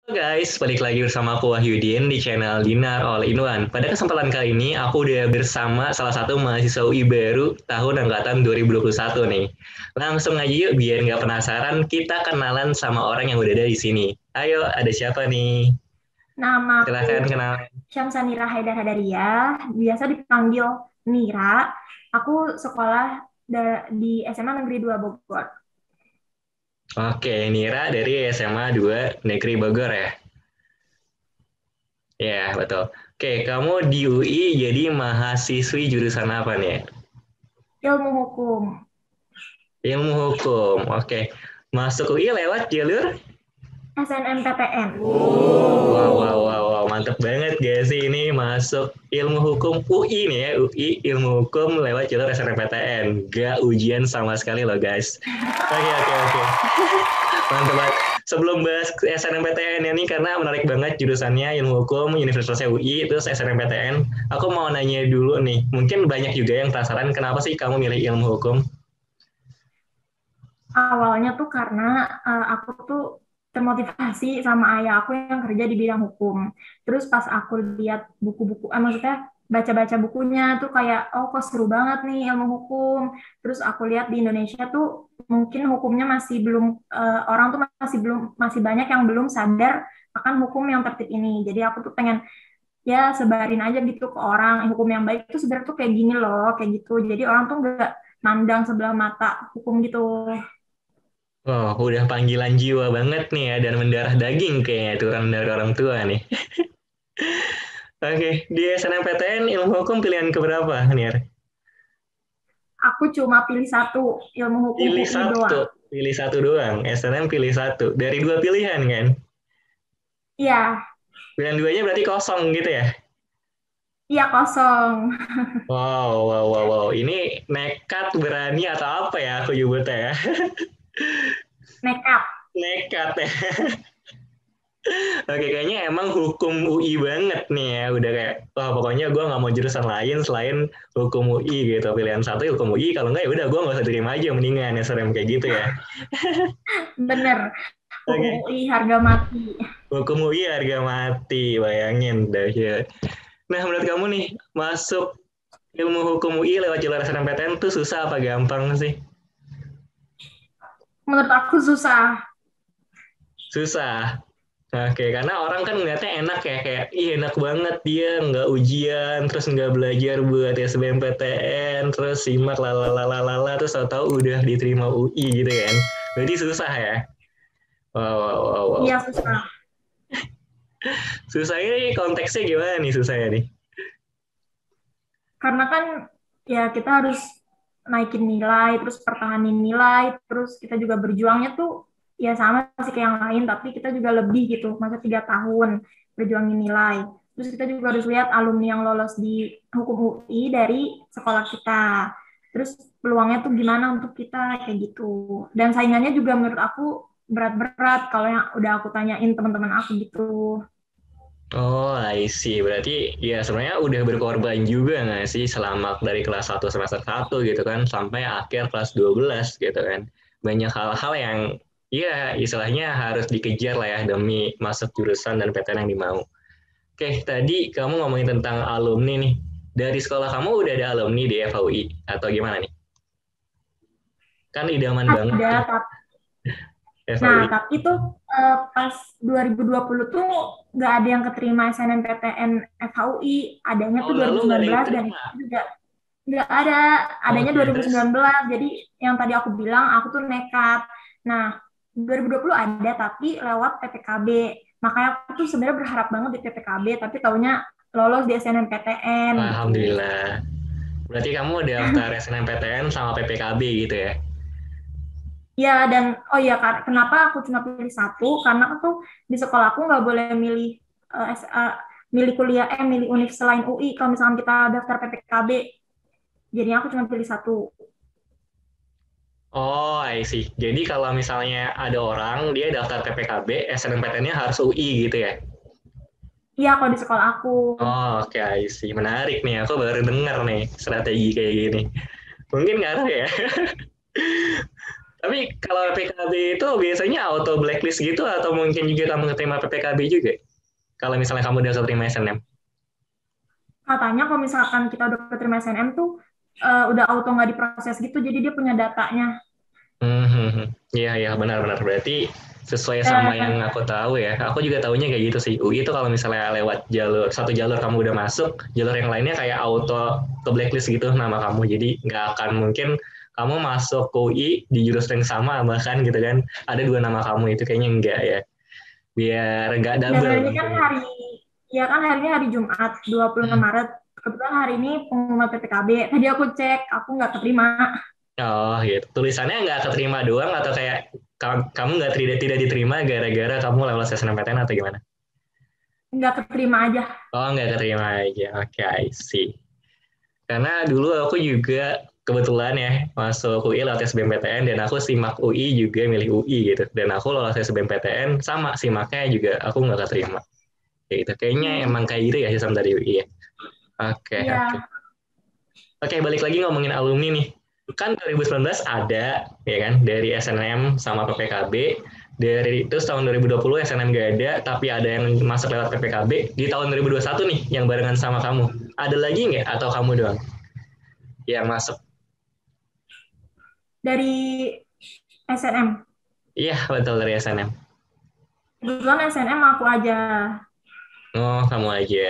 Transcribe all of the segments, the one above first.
Halo guys, balik lagi bersama aku Wahyudin di channel Dinar All in One. Pada kesempatan kali ini, aku udah bersama salah satu mahasiswa UI baru tahun angkatan 2021 nih. Langsung aja yuk, biar nggak penasaran, kita kenalan sama orang yang udah ada di sini. Ayo, ada siapa nih? Namaku Silahkan kenalan. Syamsanira Haidar Hadariah, biasa dipanggil Nira. Aku sekolah di SMA Negeri 2 Bogor. Oke, Nira dari SMA 2 Negeri Bogor ya? Ya, betul. Oke, kamu di UI jadi mahasiswi jurusan apa nih? Ilmu hukum. Ilmu hukum. Oke, masuk UI lewat jalur. SNMPTN. Wow, wow, wow, wow, mantep banget gak sih ini masuk ilmu hukum UI nih ya, UI ilmu hukum lewat jalur SNMPTN. Gak ujian sama sekali loh guys. Oke, oke, oke. Mantep banget. Sebelum bahas SNMPTN ini karena menarik banget jurusannya ilmu hukum Universitas UI terus SNMPTN. Aku mau nanya dulu nih, mungkin banyak juga yang penasaran kenapa sih kamu milih ilmu hukum? Awalnya tuh karena aku tuh termotivasi sama ayah aku yang kerja di bidang hukum. Terus pas aku lihat buku-buku, maksudnya baca-baca bukunya tuh kayak, oh kok seru banget nih ilmu hukum. Terus aku lihat di Indonesia tuh mungkin hukumnya masih belum, orang tuh masih banyak yang belum sadar akan hukum yang tertib ini. Jadi aku tuh pengen ya sebarin aja gitu ke orang, hukum yang baik tuh sebenarnya tuh kayak gini loh, kayak gitu. Jadi orang tuh nggak mandang sebelah mata hukum gitu. Oh, udah panggilan jiwa banget nih ya dan mendarah daging kayaknya turun dari orang tua nih. Oke, di SNMPTN ilmu hukum pilihan keberapa, Nir? Aku cuma pilih satu, ilmu hukum Pilih UI satu, doang. pilih satu doang. SNM pilih satu. Dari dua pilihan kan? Iya, Pilihan duanya berarti kosong gitu ya? iya kosong. Wow, wow, wow, wow. Ini nekat berani atau apa ya aku nyebutnya ya? Nekat. Nekat ya. Oke, kayaknya emang hukum UI banget nih ya. Udah kayak, wah pokoknya gue nggak mau jurusan lain selain hukum UI gitu. Pilihan satu hukum UI, kalau nggak ya udah gue nggak usah terima aja mendingan ya serem kayak gitu ya. Bener, hukum Oke, UI harga mati. hukum UI harga mati, bayangin dahsyat. Nah, menurut kamu nih, masuk ilmu hukum UI lewat jalur SNMPTN tuh susah apa gampang sih? Menurut aku susah. Susah. Oke, karena orang kan ngeliatnya enak ya, kayak, ih enak banget dia nggak ujian, terus nggak belajar buat SBMPTN, terus simak lalalalala, terus tahu-tahu udah diterima UI gitu kan. Berarti susah ya? Wow, wow, wow, wow. Iya susah. Susahnya nih konteksnya gimana nih susahnya nih? Karena kan ya kita harus naikin nilai, terus pertahanin nilai, terus kita juga berjuangnya tuh ya sama sih kayak yang lain, tapi kita juga lebih gitu, masa 3 tahun berjuangin nilai. Terus kita juga harus lihat alumni yang lolos di hukum UI dari sekolah kita. Terus peluangnya tuh gimana untuk kita kayak gitu. Dan saingannya juga menurut aku berat-berat kalau yang udah aku tanyain teman-teman aku gitu. Oh, I see. Berarti ya sebenarnya udah berkorban juga nggak sih selama dari kelas satu semester satu gitu kan sampai akhir kelas 12 gitu kan. Banyak hal-hal yang ya istilahnya harus dikejar lah ya demi masuk jurusan dan PTN yang dimau. Oke, tadi kamu ngomongin tentang alumni nih. Dari sekolah kamu udah ada alumni di FHUI atau gimana nih? Kan idaman banget Ada, tuh nah, FHUI. tapi tuh pas 2020 tuh nggak ada yang keterima SNMPTN FHUI, adanya Oh, tuh lalu nggak ada yang 2019 dan terima. itu juga nggak ada, adanya Oke, terus? 2019. Jadi yang tadi aku bilang aku tuh nekat. Nah, 2020 ada tapi lewat PPKB. Makanya aku tuh sebenarnya berharap banget di PPKB, tapi taunya lolos di SNMPTN gitu. Alhamdulillah. Berarti kamu daftar SNMPTN sama PPKB gitu ya? Ya, dan oh ya, kenapa aku cuma pilih satu? Karena aku tuh di sekolah aku nggak boleh milih milih kuliah, milih univ selain UI. Kalau misalkan kita daftar PPKB, jadinya aku cuma pilih satu. Oh, I see. Jadi kalau misalnya ada orang dia daftar PPKB, SNMPTN-nya harus UI gitu ya? Iya, kalau di sekolah aku. Oh, oke, I see. Menarik nih. Aku baru dengar nih strategi kayak gini. Mungkin ngaruh ya. Tapi kalau PKB itu biasanya auto blacklist gitu atau mungkin juga kamu keterima PPKB juga? Kalau misalnya kamu udah keterima SNM. Katanya kalau misalkan kita udah keterima SNM tuh udah auto nggak diproses gitu, jadi dia punya datanya. Iya, iya benar-benar. Berarti sesuai sama yang Dan aku tahu ya. Aku juga tahunya kayak gitu sih. UI itu kalau misalnya lewat jalur satu jalur kamu udah masuk, jalur yang lainnya kayak auto ke blacklist gitu nama kamu. Jadi nggak akan mungkin kamu masuk ke UI di jurusan yang sama bahkan gitu kan. Ada dua nama kamu itu kayaknya enggak ya. Biar nggak dan double hari ini kan infonya. hari ya kan hari ini hari Jumat 26 Hmm. Maret. Kebetulan hari ini pengumuman PPKB. Tadi aku cek, aku nggak keterima. Oh gitu. Tulisannya nggak keterima doang atau kayak kamu nggak tidak diterima gara-gara kamu lolos SNMPTN atau gimana? Nggak keterima aja. Oh, nggak keterima aja. Oke, I see. Karena dulu aku juga kebetulan ya masuk UI lewat SBMPTN dan aku simak UI juga milih UI gitu. Dan aku lolos SBMPTN sama simaknya juga aku nggak keterima. Kayak gitu. Kayaknya Hmm, emang kayak gitu ya sistem dari UI ya. Oke, oke. iya. Oke, balik lagi ngomongin alumni nih. Kan 2019 ada ya kan dari SNM sama PPKB. Dari terus tahun 2020 SNM gak ada, tapi ada yang masuk lewat PPKB. Di tahun 2021 nih yang barengan sama kamu. Ada lagi nggak atau kamu doang yang masuk? Dari SNM. Iya, betul dari SNM. Kebetulan SNM aku aja. Oh, kamu aja.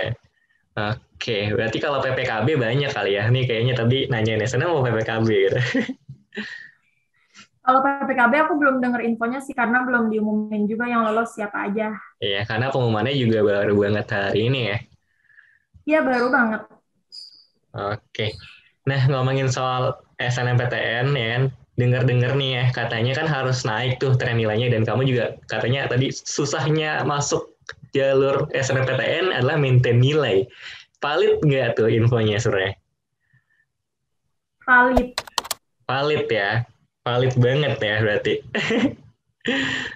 Oke, berarti kalau PPKB banyak kali ya. Nih kayaknya tadi nanyain SNM mau PPKB gitu. Kalau PPKB aku belum dengar infonya sih karena belum diumumin juga yang lolos siapa aja. Iya, karena pengumumannya juga baru banget hari ini ya. Iya baru banget. Oke. Nah, ngomongin soal SNMPTN ya kan, dengar-dengar nih ya, katanya kan harus naik tuh tren nilainya dan kamu juga katanya tadi susahnya masuk jalur SNMPTN adalah maintain nilai. Valid nggak tuh infonya sebenarnya? Valid. Valid ya, valid banget ya berarti.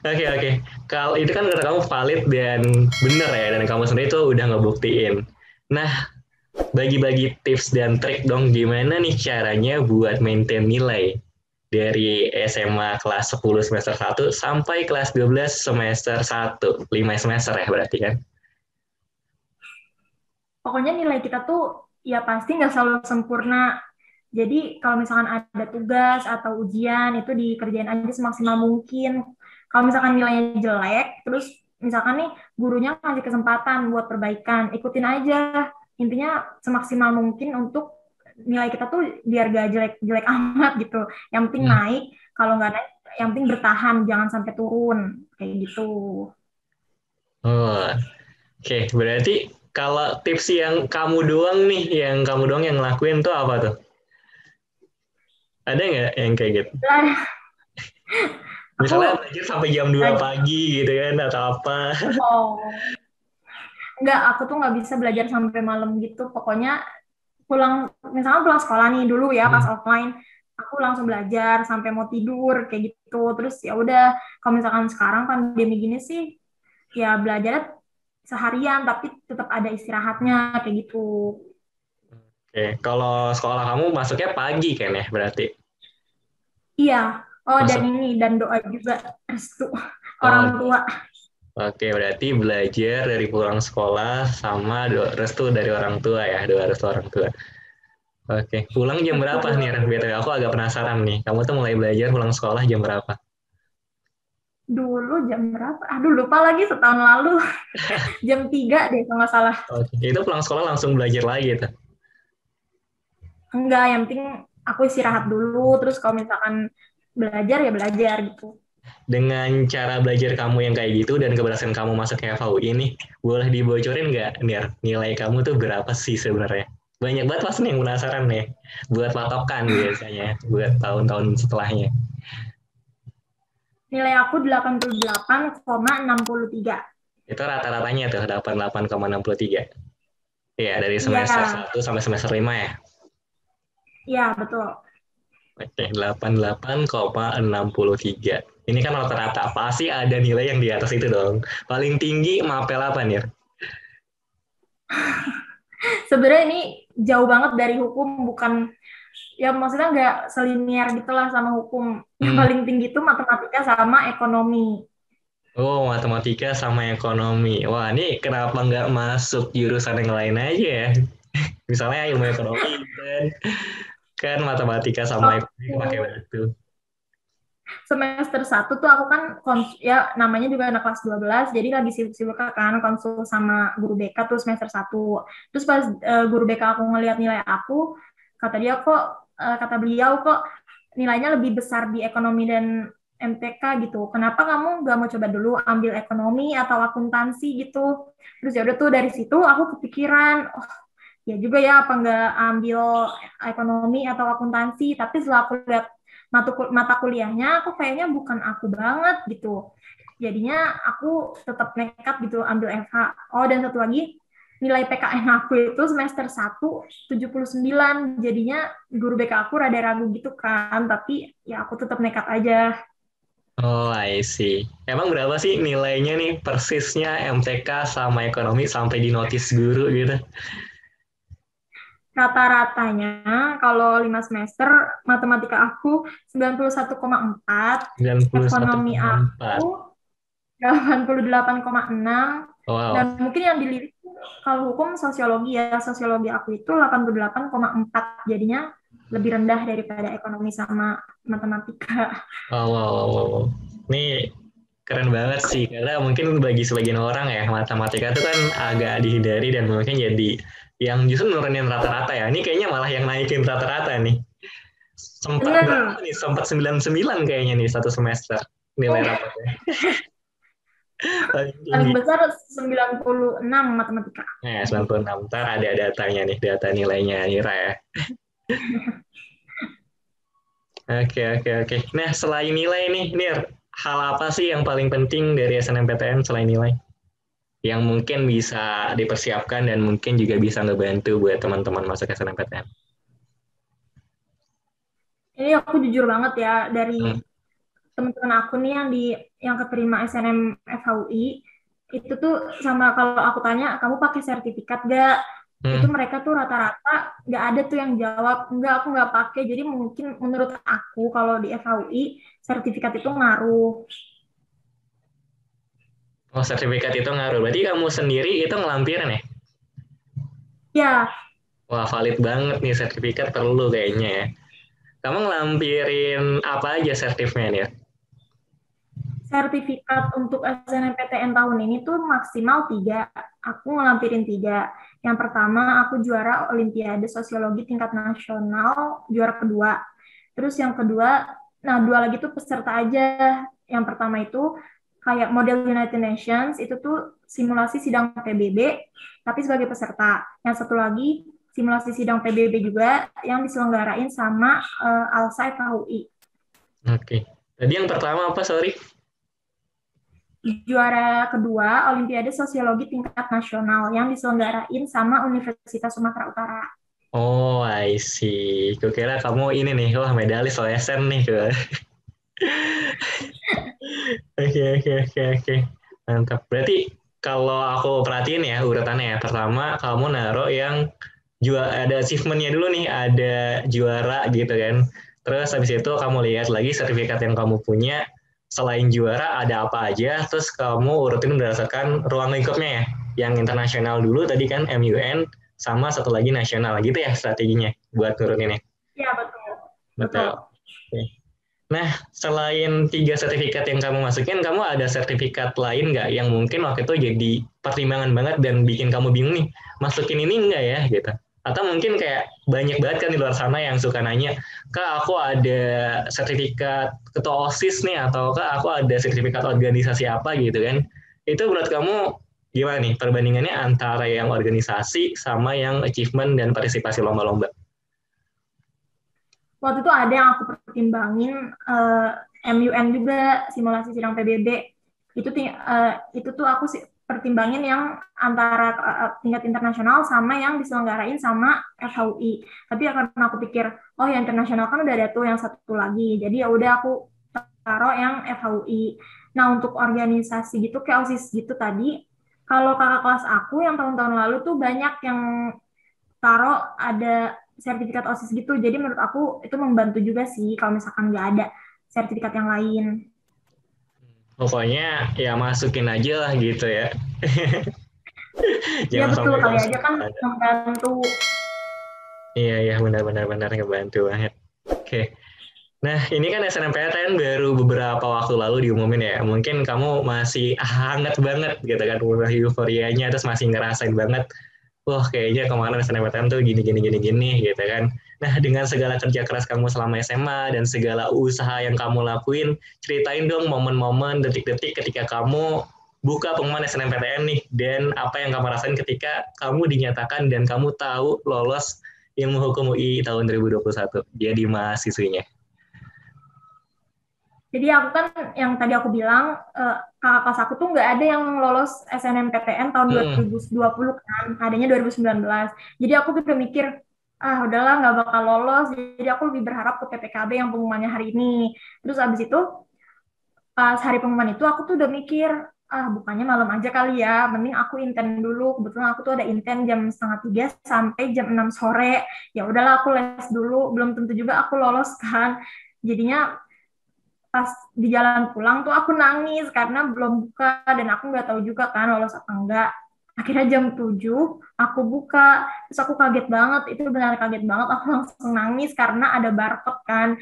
Oke, oke. Kalau itu kan kata kamu valid dan bener ya, dan kamu sendiri tuh udah ngebuktiin. Nah, bagi-bagi tips dan trik dong gimana nih caranya buat maintain nilai dari SMA kelas 10 semester 1 sampai kelas 12 semester 1, 5 semester ya berarti kan? Pokoknya nilai kita tuh ya pasti nggak selalu sempurna. Jadi kalau misalkan ada tugas atau ujian itu dikerjain aja semaksimal mungkin. Kalau misalkan nilainya jelek, terus misalkan nih gurunya ngasih kesempatan buat perbaikan, ikutin aja. Intinya semaksimal mungkin untuk nilai kita tuh biar gak jelek-jelek amat gitu. Yang penting Hmm. naik, kalau nggak naik, yang penting bertahan, jangan sampai turun. Kayak gitu. Oh, oke. Berarti kalau tips yang kamu doang nih, yang kamu doang yang ngelakuin tuh apa tuh? Ada nggak yang kayak gitu? Lah, Misalnya aku belajar sampai jam 2 pagi gitu kan atau apa? oh enggak, aku tuh nggak bisa belajar sampai malam gitu. Pokoknya pulang, misalnya pulang sekolah nih dulu ya pas Hmm. offline, aku langsung belajar sampai mau tidur kayak gitu. Terus ya udah, kalau misalkan sekarang pandemi gini sih, ya belajar seharian tapi tetap ada istirahatnya kayak gitu. Oke, kalau sekolah kamu masuknya pagi kan ya berarti? Iya. Oh dan Masuk. ini dan doa juga restu orang Oh, tua. oke, berarti belajar dari pulang sekolah sama doa restu dari orang tua ya, doa restu orang tua. Oke, pulang jam berapa nih, Betul. BTW? Aku agak penasaran nih. Kamu tuh mulai belajar pulang sekolah jam berapa? Dulu jam berapa? Aduh lupa lagi, setahun lalu. Jam 3 deh kalau nggak salah. Oke, itu pulang sekolah langsung belajar lagi tuh. Enggak, yang penting aku istirahat dulu, terus kalau misalkan belajar ya belajar gitu. Dengan cara belajar kamu yang kayak gitu dan keberhasilan kamu masuk ke FHUI ini, boleh dibocorin nggak, Nir? Nilai kamu tuh berapa sih sebenarnya? Banyak banget pasti yang penasaran nih. Buat patokan biasanya, buat tahun-tahun setelahnya. Nilai aku 88,63. Itu rata-ratanya tuh 88,63. Iya, dari Iya, semester 1 sampai semester 5 ya. iya betul. Oke, 88,63. Ini kan rata-rata. Pasti ada nilai yang di atas itu dong. Paling tinggi mapel apa nih? Sebenarnya ini jauh banget dari hukum, bukan ya maksudnya nggak selinier gitulah sama hukum. Yang Hmm. paling tinggi itu matematika sama ekonomi. Oh, matematika sama ekonomi. Wah, ini kenapa nggak masuk jurusan yang lain aja ya? Misalnya ilmu ekonomi gitu kan. Kan matematika sama ekonomi Waktu pakai batu. semester satu tuh aku kan ya namanya juga anak kelas 12 jadi lagi sibuk-sibuk kan konsul sama guru BK tuh semester satu. Terus pas guru BK aku ngelihat nilai aku, kata beliau kok nilainya lebih besar di ekonomi dan MTK gitu. Kenapa kamu nggak mau coba dulu ambil ekonomi atau akuntansi gitu? Terus ya udah tuh dari situ aku kepikiran, oh ya juga ya apa nggak ambil ekonomi atau akuntansi. Tapi setelah aku lihat mata kuliahnya, aku kayaknya bukan aku banget gitu. Jadinya aku tetap nekat gitu ambil FH. Oh dan satu lagi, nilai PKN aku itu semester 1 79. Jadinya guru BK aku rada ragu gitu kan, tapi ya aku tetap nekat aja. Oh, I see. Emang berapa sih nilainya nih persisnya MTK sama ekonomi sampai di notis guru gitu? Rata-ratanya kalau 5 semester matematika aku 91,4, ekonomi aku 91,4. 88,6, dan Wow. mungkin yang dilirik kalau hukum sosiologi ya, sosiologi aku itu 88,4, jadinya lebih rendah daripada ekonomi sama matematika. Wow, wow, wow, wow, wow. Ini keren banget sih, karena mungkin bagi sebagian orang ya, matematika itu kan agak dihindari dan mungkin jadi yang justru nurunin rata-rata ya. Ini kayaknya malah yang naikin rata-rata nih. Sempat berapa Bener, nih? Sempat 99 kayaknya nih satu semester nilai rapatnya. Paling paling tinggi. besar 96 matematika. Nah, 96. Ntar ada datanya nih, data nilainya Nira ya. Oke, oke, oke. Nah, selain nilai nih, Nir, hal apa sih yang paling penting dari SNMPTN selain nilai? Yang mungkin bisa dipersiapkan dan mungkin juga bisa ngebantu buat teman-teman masuk SNMPTN. Ini aku jujur banget ya, dari Hmm. teman-teman aku nih yang keterima SNM FHUI itu tuh, sama kalau aku tanya kamu pakai sertifikat gak, itu Hmm. mereka tuh rata-rata nggak ada tuh yang jawab enggak, aku nggak pakai. Jadi mungkin menurut aku kalau di FHUI sertifikat itu ngaruh. Oh, sertifikat itu ngaruh. Berarti kamu sendiri itu ngelampirin ya? Ya, Wah, valid banget nih sertifikat perlu kayaknya ya. Kamu ngelampirin apa aja sertifnya nih? sertifikat untuk SNMPTN tahun ini tuh maksimal 3. Aku ngelampirin 3. Yang pertama, aku juara Olimpiade Sosiologi tingkat nasional, juara kedua. Terus yang kedua, nah 2 lagi tuh peserta aja. Yang pertama itu kayak model United Nations, itu tuh simulasi sidang PBB, tapi sebagai peserta. Yang satu lagi, simulasi sidang PBB juga yang diselenggarain sama ALSA FHUI. Oke. Tadi yang pertama apa, sorry? Juara kedua Olimpiade Sosiologi tingkat nasional yang diselenggarain sama Universitas Sumatera Utara. Oh, I see. Kukira kamu ini nih, wah medalis OSN nih. Oke, oke, oke, oke. Mantap. Berarti kalau aku perhatiin ya urutannya ya. Pertama, kamu naruh yang ada achievement-nya dulu nih, ada juara gitu kan. Terus habis itu kamu lihat lagi sertifikat yang kamu punya, selain juara ada apa aja, terus kamu urutin berdasarkan ruang lingkupnya ya. Yang internasional dulu tadi kan MUN, sama satu lagi nasional gitu ya strateginya buat nuruninnya. Ya, betul. Betul. Betul. Oke. Nah, selain 3 sertifikat yang kamu masukin, kamu ada sertifikat lain nggak yang mungkin waktu itu jadi pertimbangan banget dan bikin kamu bingung nih, masukin ini nggak ya gitu? Atau mungkin kayak banyak banget kan di luar sana yang suka nanya, Kak aku ada sertifikat ketua OSIS nih, atau Kak aku ada sertifikat organisasi apa gitu kan. Itu menurut kamu gimana nih perbandingannya antara yang organisasi sama yang achievement dan partisipasi lomba-lomba? Waktu itu ada yang aku pertimbangin, MUN juga simulasi sidang PBB. Itu tuh aku sih pertimbangin yang antara tingkat internasional sama yang diselenggarain sama FHUI. Tapi ya karena aku pikir, oh yang internasional kan udah ada tuh yang satu lagi. Jadi ya udah aku taruh yang FHUI. Nah, untuk organisasi gitu kayak OSIS gitu tadi, kalau kakak kelas aku yang tahun-tahun lalu tuh banyak yang taruh ada sertifikat OSIS gitu. Jadi menurut aku itu membantu juga sih kalau misalkan nggak ada sertifikat yang lain. Pokoknya ya masukin aja lah gitu ya. Ya Jangan betul sampai kali kosong. aja kan membantu. Iya, iya, benar-benar ngebantu banget. Oke. Nah, ini kan SNMPTN baru beberapa waktu lalu diumumin ya. Mungkin kamu masih hangat banget gitu kan, udah euforianya, terus masih ngerasain banget, wah kayaknya kemarin SNMPTN tuh gini, gini, gini, gini gitu kan. Nah, dengan segala kerja keras kamu selama SMA dan segala usaha yang kamu lakuin, ceritain dong momen-momen, detik-detik ketika kamu buka pengumuman SNMPTN nih, dan apa yang kamu rasain ketika kamu dinyatakan dan kamu tahu lolos ilmu hukum UI tahun 2021 jadi mahasiswinya. Jadi aku kan yang tadi aku bilang kakak kelas aku tuh nggak ada yang lolos SNMPTN tahun Hmm. 2020 kan, adanya 2019. Jadi aku tuh udah mikir, ah udahlah nggak bakal lolos. Jadi aku lebih berharap ke PPKB yang pengumumannya hari ini. Terus abis itu pas hari pengumuman itu aku tuh udah mikir, ah bukannya malam aja kali ya, mending aku inten dulu. Kebetulan aku tuh ada inten jam setengah 3 sampai jam 6 sore. Ya udahlah aku les dulu, belum tentu juga aku lolos kan. Jadinya pas di jalan pulang tuh aku nangis karena belum buka dan aku nggak tahu juga kan lolos apa enggak. Akhirnya jam 7 aku buka, terus aku kaget banget, itu benar kaget banget, aku langsung nangis karena ada barcode kan,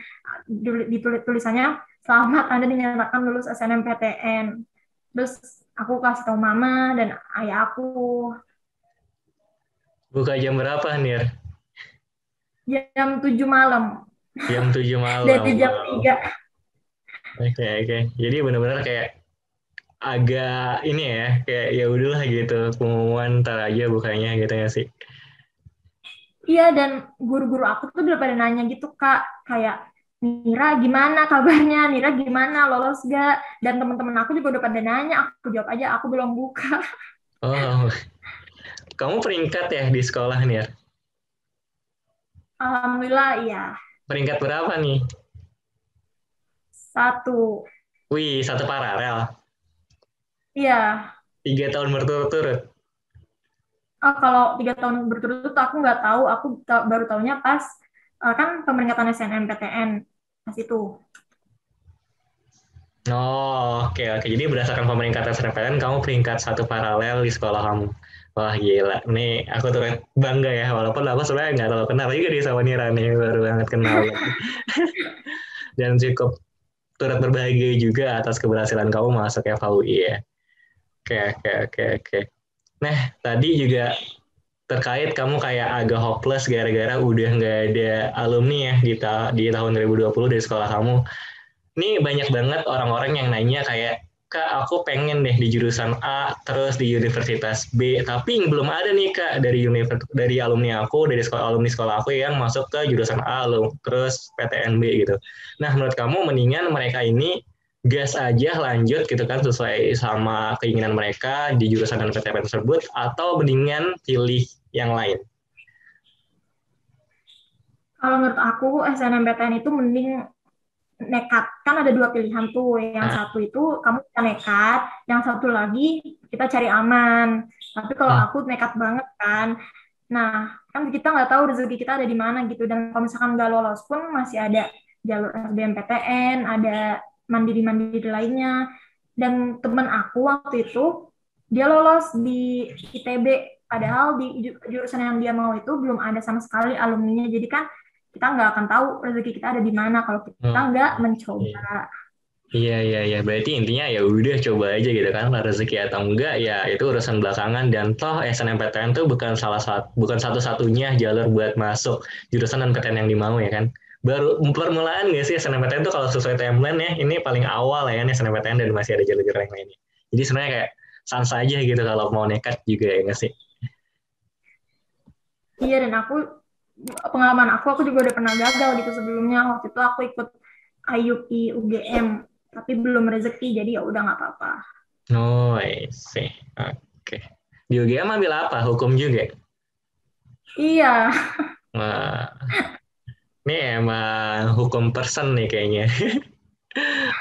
ditulis tulisannya selamat Anda dinyatakan lulus SNMPTN. Terus aku kasih tahu mama dan ayah aku. Buka jam berapa, Nir? Jam 7 malam Jam 7 malam. dari jam Wow. 3. Oke, oke. Jadi benar-benar kayak agak ini ya, kayak ya udahlah gitu, pengumuman ntar aja bukanya gitu ya sih. Iya, dan guru-guru aku tuh udah pada nanya gitu, Kak. Kayak, Nira gimana kabarnya? Nira gimana? Lolos gak? Dan teman-teman aku juga udah pada nanya. Aku jawab aja, aku belum buka. Oh, kamu peringkat ya di sekolah nih ya? Alhamdulillah, iya. Peringkat berapa nih? Satu. Wih, satu paralel. Iya. 3 tahun berturut-turut. Oh, kalau 3 tahun berturut-turut aku nggak tahu. Aku baru tahunya pas kan pemeringkatan SNMPTN. Pas itu. Oh, oke, oke. Jadi berdasarkan pemeringkatan SNMPTN, kamu peringkat satu paralel di sekolah kamu. Wah, gila. Nih, aku turut bangga ya. Walaupun aku sebenarnya nggak terlalu kenal juga di sama Nira nih. Baru banget kenal. Dan cukup turut berbahagia juga atas keberhasilan kamu masuk FHUI ya. Oke, oke, oke, oke. Nah, tadi juga terkait kamu kayak agak hopeless gara-gara udah nggak ada alumni ya di tahun 2020 dari sekolah kamu. Ini banyak banget orang-orang yang nanya kayak, Kak, aku pengen deh di jurusan A, terus di universitas B, tapi belum ada nih Kak dari alumni aku, dari alumni sekolah aku yang masuk ke jurusan A loh, terus PTNB gitu. Nah, menurut kamu mendingan mereka ini gas aja lanjut gitu kan sesuai sama keinginan mereka di jurusan dan PTN tersebut, atau mendingan pilih yang lain? Kalau menurut aku SNMPTN itu mending nekat. Kan ada dua pilihan tuh. Yang Ah, satu itu kamu bisa nekat, yang satu lagi kita cari aman. Tapi kalau hmm. aku nekat banget kan. Nah, kan kita nggak tahu rezeki kita ada di mana gitu. Dan kalau misalkan nggak lolos pun masih ada jalur SBMPTN, ada mandiri-mandiri lainnya. Dan temen aku waktu itu dia lolos di ITB. Padahal di jurusan yang dia mau itu belum ada sama sekali alumninya. Jadi kan kita nggak akan tahu rezeki kita ada di mana kalau kita Oh, nggak iya. mencoba. Iya, iya, iya. Berarti intinya ya udah coba aja gitu kan. Lah rezeki atau enggak ya itu urusan belakangan, dan toh SNMPTN tuh bukan satu-satunya jalur buat masuk jurusan dan PTN yang dimau ya kan. Baru permulaan nggak sih SNMPTN tuh kalau sesuai timeline ya ini paling awal ya kan SNMPTN, dan masih ada jalur-jalur yang lainnya. Jadi sebenarnya kayak sans aja gitu kalau mau nekat juga ya nggak sih? Iya, dan pengalaman aku juga udah pernah gagal gitu sebelumnya. Waktu itu aku ikut IUP UGM, tapi belum rezeki, jadi ya udah nggak apa-apa. Oh, I see. Oke. Di UGM ambil apa? Hukum juga? Iya, Wah, ini emang hukum person nih kayaknya.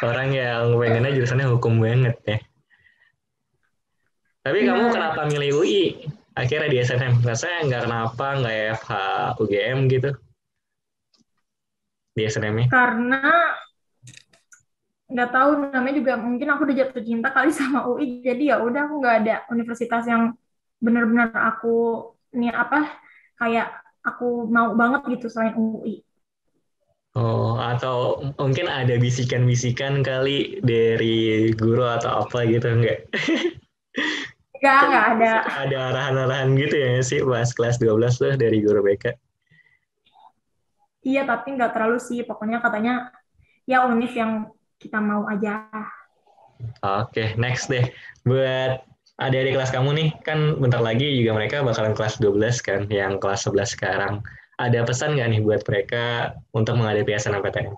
Orang yang pengennya jurusannya hukum banget ya. Tapi kamu benar. kenapa milih UI? akhirnya di SNM? Rasanya nggak kenapa, nggak FH UGM gitu di SNM-nya? Karena nggak tahu, namanya juga mungkin aku udah jatuh cinta kali sama UI, jadi ya udah aku nggak ada universitas yang benar-benar aku nih apa kayak aku mau banget gitu selain UI. Oh, atau mungkin ada bisikan-bisikan kali dari guru atau apa gitu, enggak? Kan Nggak ada. suka ada arahan-arahan gitu ya sih pas kelas 12 tuh dari guru BK. Iya, tapi nggak terlalu sih. Pokoknya katanya ya univ yang kita mau aja. Oke, next deh. Buat adik-adik kelas kamu nih, kan bentar lagi juga mereka bakalan kelas 12 kan, yang kelas 11 sekarang. Ada pesan nggak nih buat mereka untuk menghadapi SNMPTN?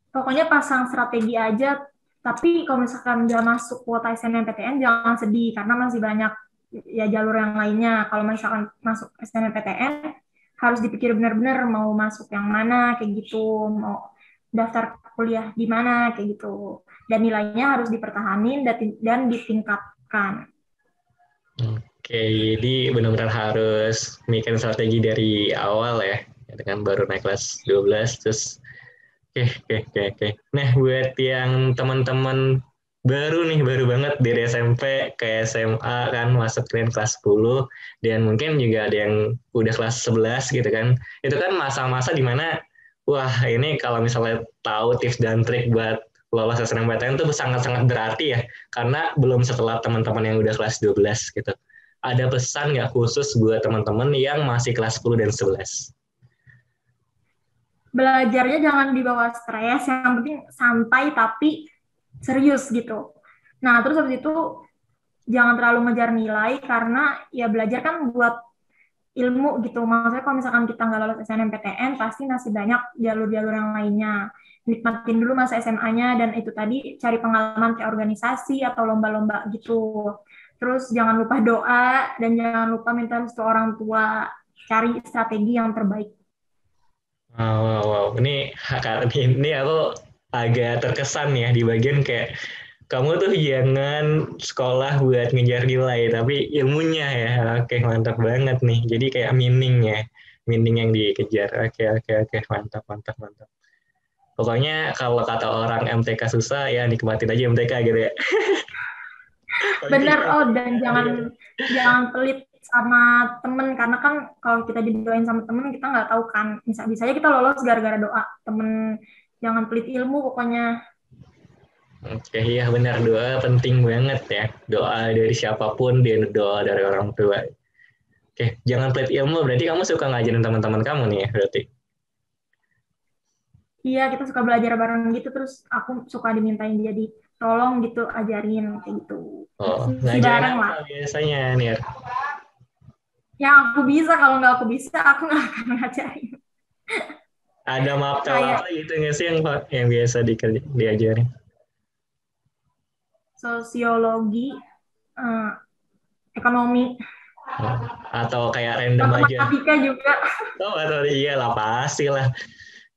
Pokoknya pasang strategi aja. Tapi kalau misalkan nggak masuk kuota SNMPTN, jangan sedih karena masih banyak ya jalur yang lainnya. Kalau misalkan masuk SNMPTN, harus dipikir benar-benar mau masuk yang mana kayak gitu, mau daftar kuliah di mana kayak gitu. Dan nilainya harus dipertahanin dan ditingkatkan. Oke, jadi benar-benar harus bikin strategi dari awal ya, dengan baru naik kelas 12, terus oke. Nah, buat yang teman-teman baru nih, baru banget dari SMP ke SMA kan, masuk ke kelas 10, dan mungkin juga ada yang udah kelas 11 gitu kan. Itu kan masa-masa dimana, wah ini kalau misalnya tahu tips dan trik buat lolos SNMPTN itu sangat-sangat berarti ya, karena belum setelah teman-teman yang udah kelas 12 gitu. Ada pesan nggak khusus buat teman-teman yang masih kelas 10 dan 11? Belajarnya jangan dibawa stres, yang penting santai tapi serius gitu. Nah, terus habis itu jangan terlalu ngejar nilai karena ya belajar kan buat ilmu gitu. Maksudnya kalau misalkan kita nggak lolos SNMPTN, pasti masih banyak jalur-jalur yang lainnya. Nikmatin dulu masa SMA-nya dan itu tadi cari pengalaman kayak organisasi atau lomba-lomba gitu. Terus jangan lupa doa dan jangan lupa minta restu orang tua. Cari strategi yang terbaik. Wow. Ini aku agak terkesan ya di bagian kayak kamu tuh jangan sekolah buat ngejar nilai, tapi ilmunya ya. Oke, mantap banget nih. Jadi kayak meaning yang dikejar. Oke, mantap. Pokoknya kalau kata orang MTK susah ya nikmatin aja MTK gitu ya. Bener, Kuncinya. oh dan jangan jangan pelit sama temen karena kan kalau kita didoain sama temen kita nggak tahu kan bisa aja kita lolos gara-gara doa temen. Jangan pelit ilmu pokoknya. Oke, iya benar, doa penting banget ya. Doa dari siapapun, dia doa dari orang tua. Oke, jangan pelit ilmu. Berarti kamu suka ngajarin teman-teman kamu nih ya, berarti. Iya, kita suka belajar bareng gitu terus aku suka dimintain jadi tolong gitu ajarin kayak gitu. Oh, Diskusi ngajarin bareng apa lah. biasanya nih? Yang aku bisa, kalau nggak aku bisa aku nggak akan ngajarin. Ada mapel apa Kayak gitu nggak sih yang biasa diajarin? sosiologi, eh, ekonomi, Oh, atau kayak random aja? matematika juga. Oh, atau iya lah pasti lah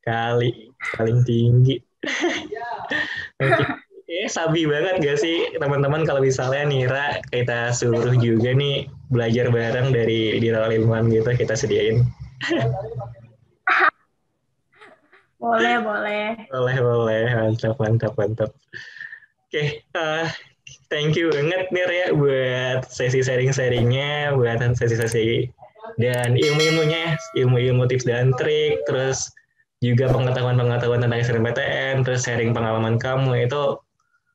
kali paling tinggi. Oke. Sabi banget gak sih teman-teman kalau misalnya Nira kita suruh juga nih belajar bareng dari di Ilmuwan gitu kita sediain. Boleh, boleh. Boleh, mantap. Oke, thank you banget Nir ya buat sesi sharing-sharingnya, buat sesi-sesi dan ilmu-ilmunya, ilmu-ilmu tips dan trik, terus juga pengetahuan-pengetahuan tentang SNMPTN, terus sharing pengalaman kamu itu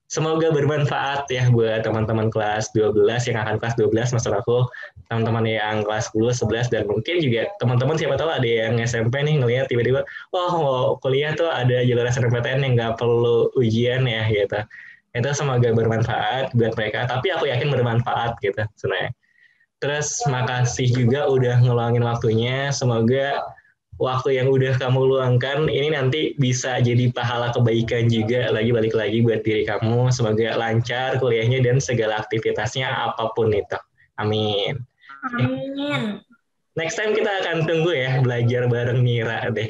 semoga bermanfaat ya buat teman-teman kelas 12 yang akan kelas 12 maksud aku, teman-teman yang kelas 10, 11 dan mungkin juga teman-teman siapa tahu ada yang SMP nih ngelihat tiba-tiba, oh mau kuliah tuh ada jalur SNMPTN yang nggak perlu ujian ya gitu. Itu semoga bermanfaat buat mereka, tapi aku yakin bermanfaat gitu sebenarnya. Terus makasih juga udah ngeluangin waktunya. Semoga waktu yang udah kamu luangkan ini nanti bisa jadi pahala kebaikan juga lagi balik lagi buat diri kamu. Semoga lancar kuliahnya dan segala aktivitasnya apapun itu. Amin. Amin. Next time kita akan tunggu ya belajar bareng Mira deh.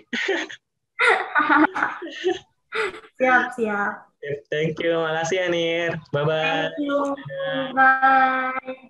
Siap, siap. Thank you, makasih ya Nir. Bye Thank bye. you. Bye.